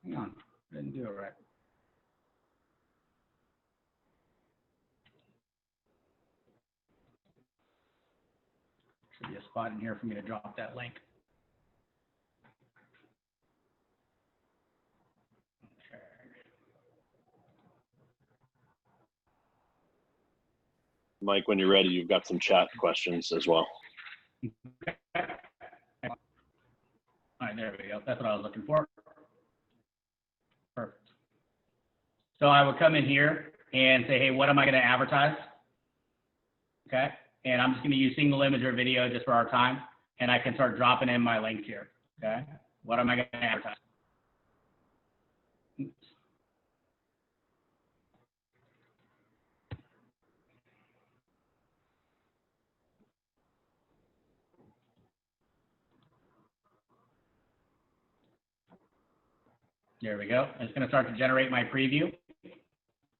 Hang on, didn't do it right. Should be a spot in here for me to drop that link. Okay. Mike, when you're ready, you've got some chat questions as well. All right, there we go. That's what I was looking for. Perfect. So I would come in here and say, hey, what am I going to advertise? Okay. And I'm just going to use single image or video just for our time. And I can start dropping in my links here. Okay. What am I going to advertise? Oops. There we go. It's going to start to generate my preview.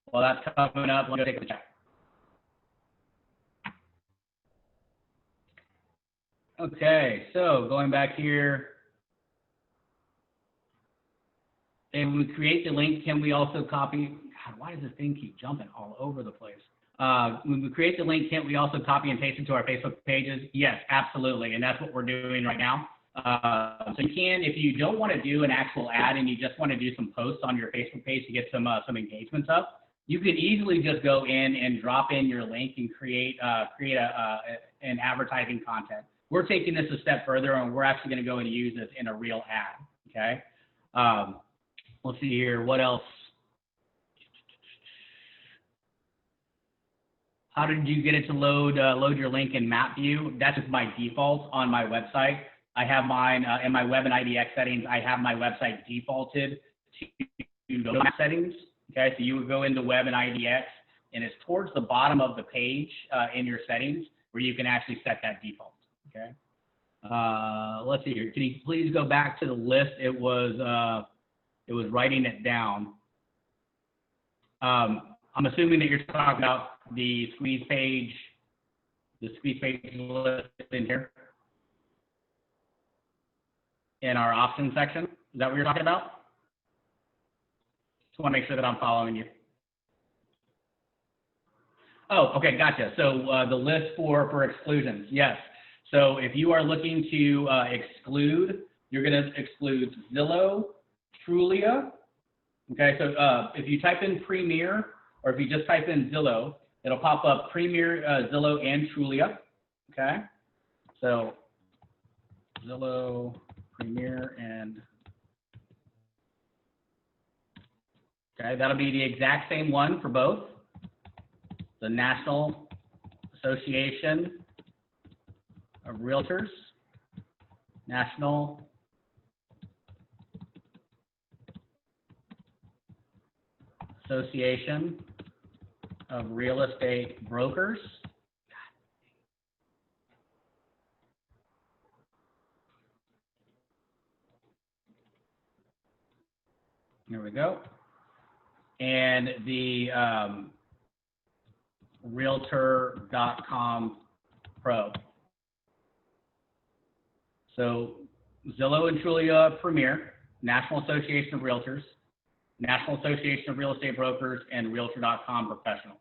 While that's coming up, let's go take a check. Okay, so going back here, and when we create the link, can we also copy? God, why does this thing keep jumping all over the place? When we create the link, can't we also copy and paste it to our Facebook pages? Yes, absolutely, and that's what we're doing right now. So you can, if you don't want to do an actual ad and you just want to do some posts on your Facebook page to get some engagements up, you can easily just go in and drop in your link and create an advertising content. We're taking this a step further, and we're actually going to go and use this in a real ad. Okay. Let's see here. What else? How did you get it to load your link in map view? That's just my default on my website. I have mine in my web and IDX settings. I have my website defaulted to map settings. Okay, so you would go into web and IDX, and it's towards the bottom of the page in your settings where you can actually set that default. Okay. Let's see here. Can you please go back to the list? It was writing it down. I'm assuming that you're talking about the squeeze page list in here in our options section. Is that what you're talking about? Just want to make sure that I'm following you. Oh, okay, gotcha. So the list for exclusions, yes. So if you are looking to exclude, you're going to exclude Zillow, Trulia. Okay, so if you type in Premier, or if you just type in Zillow, it'll pop up Premier, Zillow, and Trulia. Okay, so Zillow, Premier, and okay, that'll be the exact same one for both. The National Association of Realtors, National Association of Real Estate Brokers. There we go. And the Realtor.com Pro. So Zillow and Trulia Premier, National Association of Realtors, National Association of Real Estate Brokers, and Realtor.com Professional.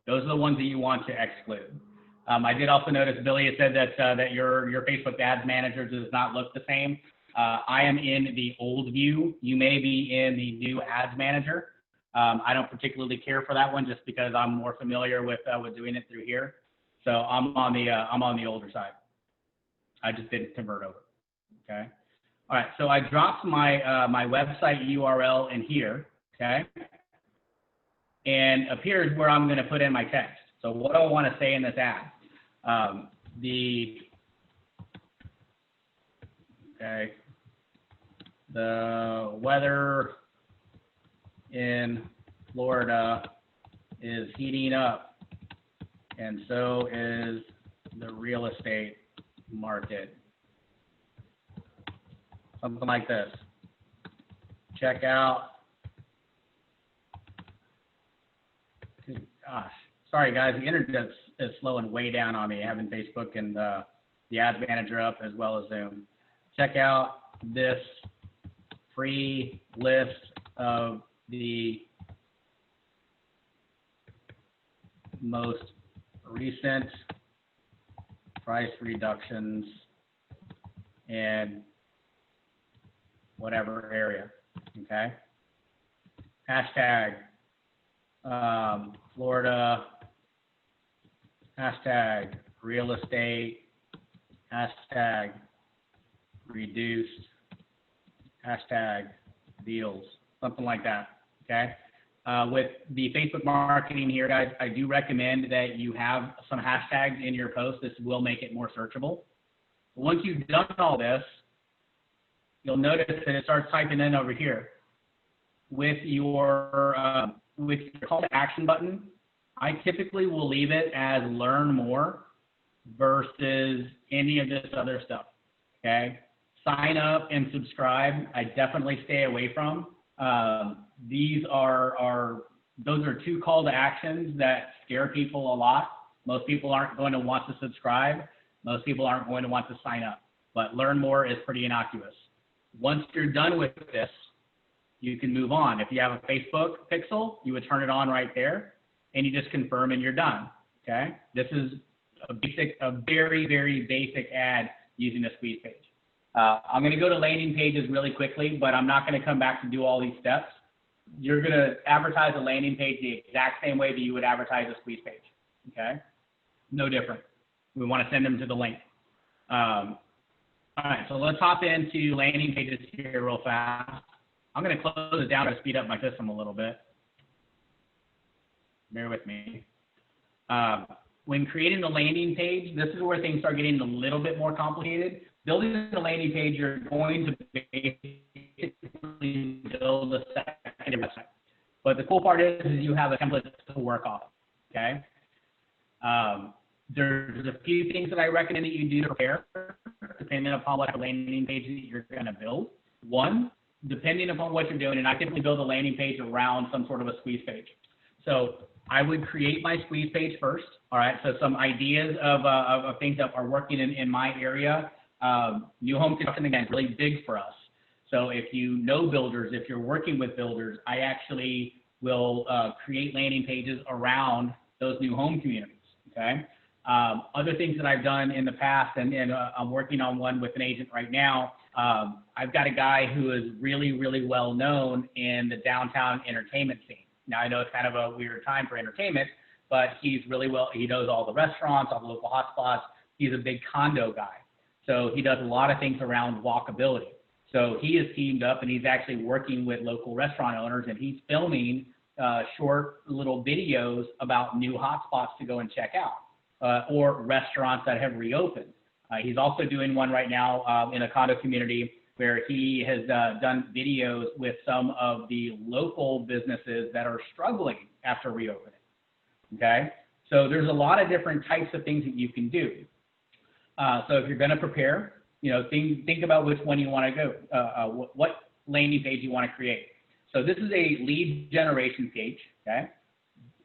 Those are the ones that you want to exclude. I did also notice Billy had said that your Facebook Ads Manager does not look the same. I am in the old view. You may be in the new Ads Manager. I don't particularly care for that one just because I'm more familiar with doing it through here. So I'm on the older side. I just didn't convert over. Okay. All right. So I dropped my my website URL in here. Okay. And up here is where I'm going to put in my text. So what do I want to say in this ad? The weather in Florida is heating up, and so is the real estate market. Something like this. Check out. Gosh, sorry guys, the internet is slowing way down on me, having Facebook and the Ads Manager up as well as Zoom. Check out this free list of the most recent price reductions in whatever area, okay? Hashtag Florida, hashtag real estate, hashtag reduced, hashtag deals, something like that, okay? With the Facebook marketing here, guys, I do recommend that you have some hashtags in your post. This will make it more searchable. Once you've done all this, you'll notice that it starts typing in over here. With your call to action button, I typically will leave it as learn more versus any of this other stuff, okay? Sign up and subscribe, I definitely stay away from. Those are two call to actions that scare people a lot. Most people aren't going to want to subscribe. Most people aren't going to want to sign up, but learn more is pretty innocuous. Once you're done with this, you can move on. If you have a Facebook pixel, you would turn it on right there and you just confirm and you're done, okay? This is a very, very basic ad using a squeeze page. I'm gonna go to landing pages really quickly, but I'm not gonna come back to do all these steps. You're gonna advertise a landing page the exact same way that you would advertise a squeeze page, okay? No different. We wanna send them to the link. All right, so let's hop into landing pages here real fast. I'm gonna close it down to speed up my system a little bit. Bear with me. When creating the landing page, this is where things start getting a little bit more complicated. Building the landing page, you're going to basically build a secondary website. But the cool part is you have a template to work off, okay? There's a few things that I recommend that you do to prepare, depending upon what landing page that you're gonna build. One, depending upon what you're doing, and I typically build a landing page around some sort of a squeeze page. So I would create my squeeze page first, all right? So some ideas of things that are working in my area. New home construction, again, is really big for us. So if you know builders, if you're working with builders, I actually will create landing pages around those new home communities, okay? Other things that I've done in the past, and I'm working on one with an agent right now. I've got a guy who is really, really well known in the downtown entertainment scene. Now, I know it's kind of a weird time for entertainment, but he's really well, he knows all the restaurants, all the local hotspots. He's a big condo guy. So he does a lot of things around walkability. So he is teamed up and he's actually working with local restaurant owners and he's filming short little videos about new hotspots to go and check out or restaurants that have reopened. He's also doing one right now in a condo community where he has done videos with some of the local businesses that are struggling after reopening, okay? So there's a lot of different types of things that you can do. So if you're gonna prepare, you know, think about which one you wanna go, what landing page you wanna create. So this is a lead generation page, okay?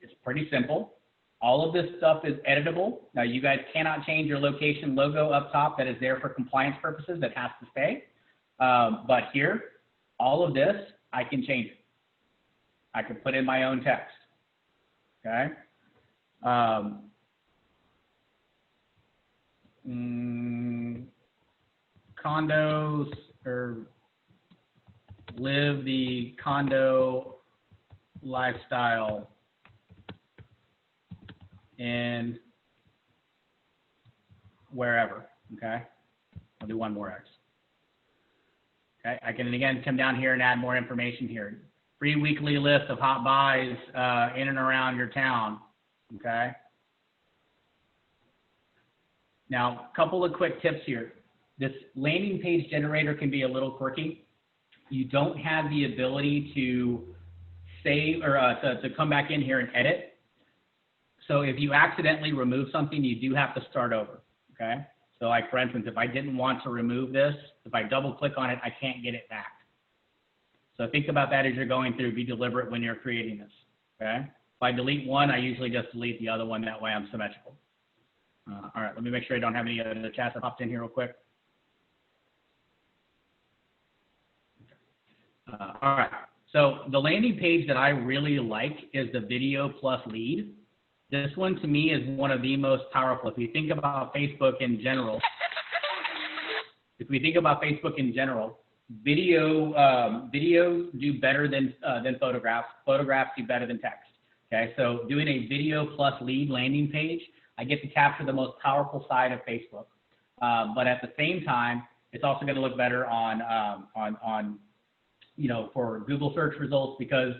It's pretty simple. All of this stuff is editable. Now you guys cannot change your location logo up top that is there for compliance purposes, that has to stay. But here, all of this, I can change it. I can put in my own text, okay? Condos, or live the condo lifestyle in wherever, okay? I'll do one more X. Okay, I can again come down here and add more information here. Free weekly list of hot buys in and around your town, okay? Now, a couple of quick tips here. This landing page generator can be a little quirky. You don't have the ability to save or to come back in here and edit. So if you accidentally remove something, you do have to start over, okay? So like for instance, if I didn't want to remove this, if I double click on it, I can't get it back. So think about that as you're going through, be deliberate when you're creating this, okay? If I delete one, I usually just delete the other one, that way I'm symmetrical. All right, let me make sure I don't have any other chats that popped in here real quick. All right, so the landing page that I really like is the video plus lead. This one to me is one of the most powerful. If you think about Facebook in general, videos do better than photographs. Photographs do better than text. Okay, so doing a video plus lead landing page, I get to capture the most powerful side of Facebook. But at the same time, it's also going to look better on you know, for Google search results, because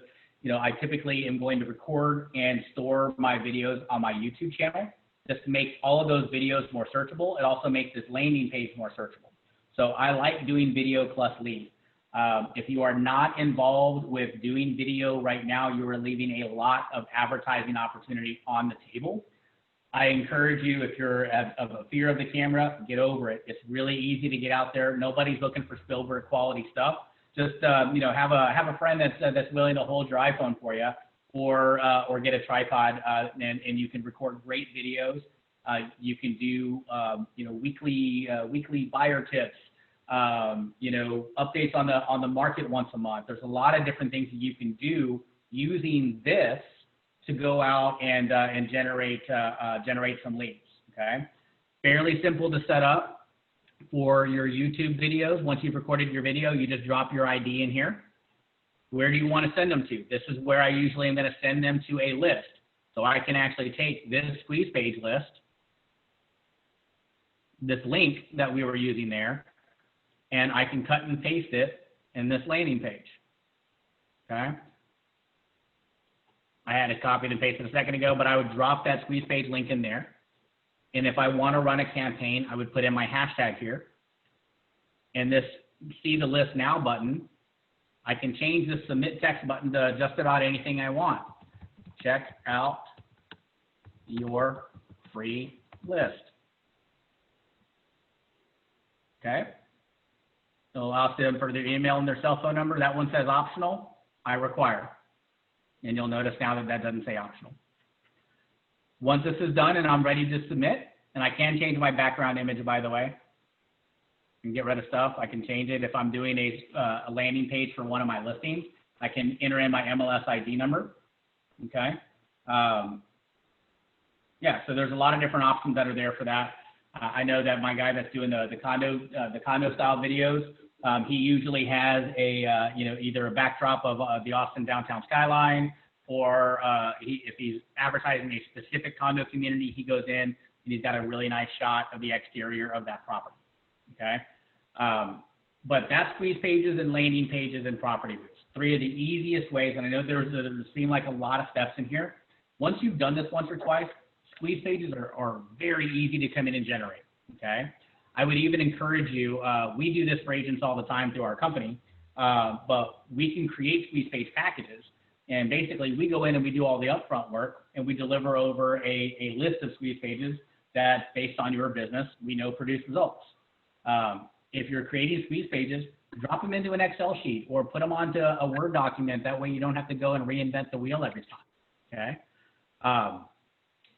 I typically am going to record and store my videos on my YouTube channel just to make all of those videos more searchable. It also makes this landing page more searchable. So I like doing video plus lead. If you are not involved with doing video right now, you are leaving a lot of advertising opportunity on the table. I encourage you, if you're of a fear of the camera, get over it. It's really easy to get out there. Nobody's looking for Spielberg quality stuff. Just have a friend that's willing to hold your iPhone for you, or get a tripod, and you can record great videos. You can do weekly buyer tips. Updates on the market once a month. There's a lot of different things that you can do using this to go out and generate some leads. Okay, fairly simple to set up for your YouTube videos. Once you've recorded your video, you just drop your ID in here. Where do you want to send them to? This is where I usually am going to send them to a list. So I can actually take this squeeze page list, this link that we were using there, and I can cut and paste it in this landing page. Okay. I had it copied and pasted a second ago, but I would drop that squeeze page link in there. And if I want to run a campaign, I would put in my hashtag here. And this see the list now button, I can change the submit text button to just about anything I want. Check out your free list. Okay. So allow them for their email and their cell phone number. That one says optional. I require. And you'll notice now that that doesn't say optional. Once this is done and I'm ready to submit, and I can change my background image, by the way, I can get rid of stuff. I can change it if I'm doing a landing page for one of my listings. I can enter in my MLS ID number. Okay. Yeah. So there's a lot of different options that are there for that. I know that my guy that's doing the condo style videos, he usually has a either a backdrop of the Austin downtown skyline, or if he's advertising a specific condo community, he goes in and he's got a really nice shot of the exterior of that property. Okay, but that's squeeze pages and landing pages and property routes. Three of the easiest ways, and I know there seem like a lot of steps in here. Once you've done this once or twice, squeeze pages are very easy to come in and generate. Okay, I would even encourage you. We do this for agents all the time through our company, but we can create squeeze page packages. And basically, we go in and we do all the upfront work, and we deliver over a list of squeeze pages that, based on your business, we know produce results. If you're creating squeeze pages, drop them into an Excel sheet or put them onto a Word document. That way you don't have to go and reinvent the wheel every time, okay?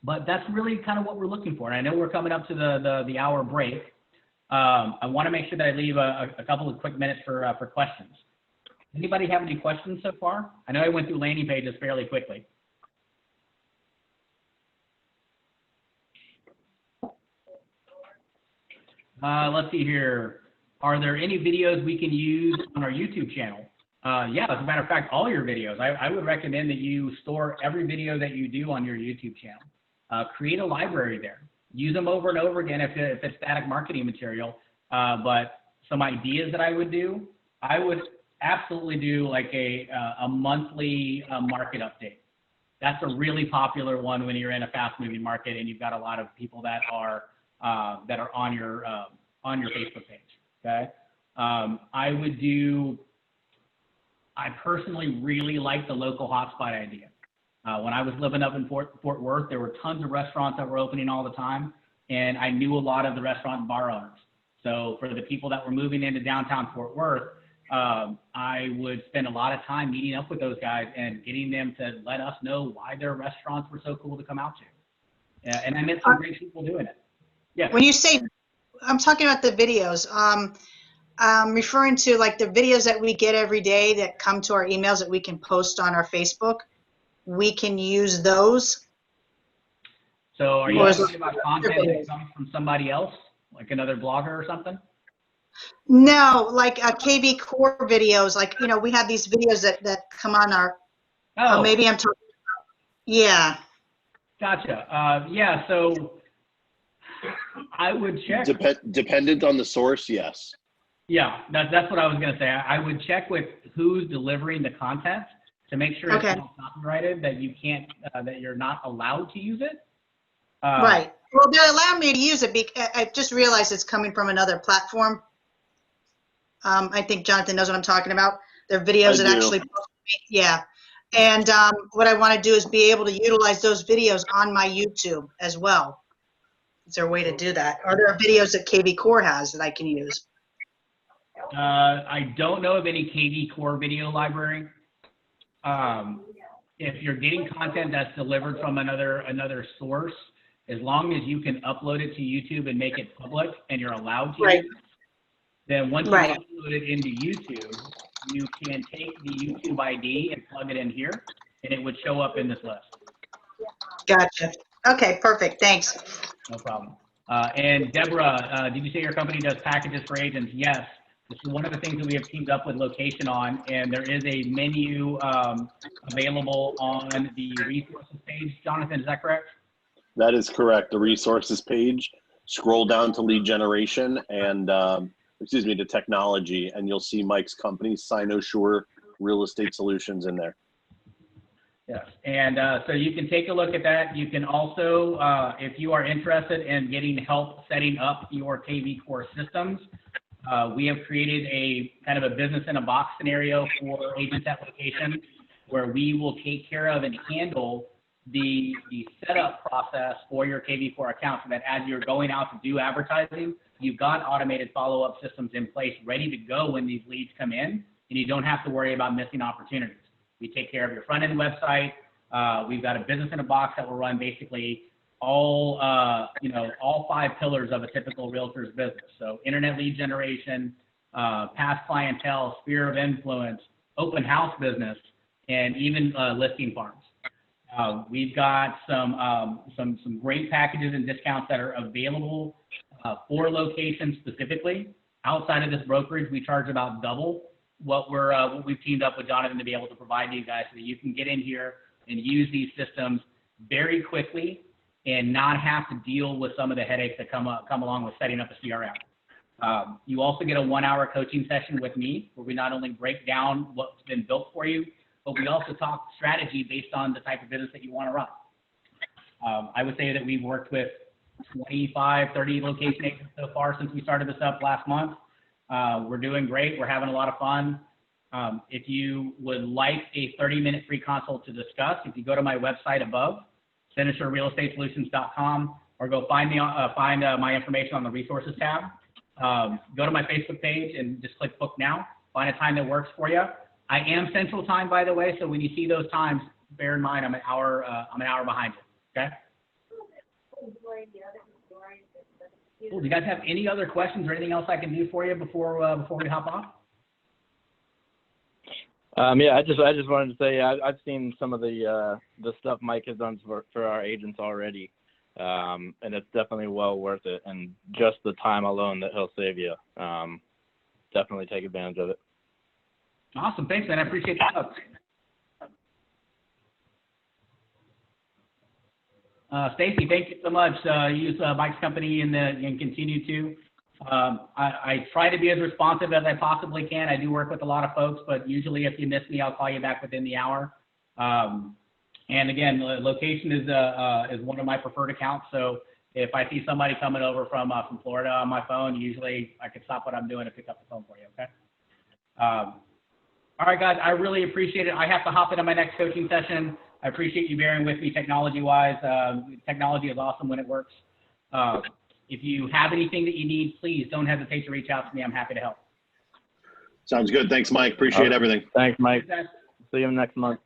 But that's really kind of what we're looking for. And I know we're coming up to the hour break. I want to make sure that I leave a couple of quick minutes for questions. Anybody have any questions so far? I know I went through landing pages fairly quickly. Let's see here. Are there any videos we can use on our YouTube channel? Yeah, as a matter of fact, all your videos. I would recommend that you store every video that you do on your YouTube channel. Create a library there. Use them over and over again if it's static marketing material. But some ideas that I would do, I would absolutely do like a monthly market update. That's a really popular one when you're in a fast-moving market and you've got a lot of people that are on your Facebook page. Okay, I personally really like the local hotspot idea. When I was living up in Fort Worth, there were tons of restaurants that were opening all the time, and I knew a lot of the restaurant and bar owners. So for the people that were moving into downtown Fort Worth, I would spend a lot of time meeting up with those guys and getting them to let us know why their restaurants were so cool to come out to. And I met some great people doing it. Yeah. When you say, I'm talking about the videos, I'm referring to like the videos that we get every day that come to our emails that we can post on our Facebook. We can use those. So are you talking about content that comes from somebody else, like another blogger or something? No, like KvCore videos. Like, you know, we have these videos that come on our, maybe I'm talking, yeah. Gotcha. Yeah, so I would check. Dependent on the source, yes. Yeah, that's what I was going to say. I would check with who's delivering the content to make sure it's Okay. not copyrighted, that you can't, that you're not allowed to use it. Right. Well, they allow me to use it. I just realized it's coming from another platform. I think Jonathan knows what I'm talking about. They're videos I that do. actually, yeah. And what I want to do is be able to utilize those videos on my YouTube as well. Is there a way to do that? Are there videos that KvCore has that I can use? I don't know of any KvCore video library. If you're getting content that's delivered from another source, as long as you can upload it to YouTube and make it public, and you're allowed to, Right. then once you Right. upload it into YouTube, you can take the YouTube ID and plug it in here, and it would show up in this list. Gotcha. Okay, perfect. Thanks. No problem. And Deborah, did you say your company does packages for agents? Yes. This is one of the things that we have teamed up with Location on, and there is a menu available on the resources page. Jonathan, is that correct? That is correct. The resources page, scroll down to lead generation and, to technology, and you'll see Mike's company, Sinosure Real Estate Solutions, in there. Yes, and so you can take a look at that. You can also, if you are interested in getting help setting up your KvCore systems, we have created a kind of a business in a box scenario for agents at Location, where we will take care of and handle the setup process for your KvCore account, so that as you're going out to do advertising, you've got automated follow-up systems in place ready to go when these leads come in, and you don't have to worry about missing opportunities. We take care of your front-end website. We've got a business in a box that will run basically all 5 pillars of a typical realtor's business. So internet lead generation, past clientele, sphere of influence, open house business, and even listing farms. We've got some great packages and discounts that are available for Location specifically. Outside of this brokerage, we charge about double what we've teamed up with Jonathan to be able to provide to you guys, so that you can get in here and use these systems very quickly and not have to deal with some of the headaches that come along with setting up a CRM. You also get a 1-hour coaching session with me, where we not only break down what's been built for you, but we also talk strategy based on the type of business that you want to run. I would say that we've worked with 25, 30 Location agents so far since we started this up last month. We're doing great. We're having a lot of fun. If you would like a 30-minute free consult to discuss, if you go to my website above, SinusureRealEstateSolutions.com, or go find my information on the resources tab. Go to my Facebook page and just click book now. Find a time that works for you. I am Central Time, by the way, so when you see those times, bear in mind I'm an hour behind you. Okay. Cool. Do you guys have any other questions or anything else I can do for you before we hop off? Yeah, I just wanted to say I've seen some of the stuff Mike has done for our agents already, and it's definitely well worth it. And just the time alone that he'll save you, definitely take advantage of it. Awesome, thanks, man. I appreciate the help. Stacy, thank you so much. Use Mike's company and continue to. I try to be as responsive as I possibly can. I do work with a lot of folks, but usually if you miss me, I'll call you back within the hour. And again, Location is one of my preferred accounts. So if I see somebody coming over from Florida on my phone, usually I can stop what I'm doing and pick up the phone for you, okay? All right, guys, I really appreciate it. I have to hop into my next coaching session. I appreciate you bearing with me technology-wise. Technology is awesome when it works. If you have anything that you need, please don't hesitate to reach out to me. I'm happy to help. Sounds good. Thanks, Mike. Appreciate everything. Thanks, Mike. See you next month.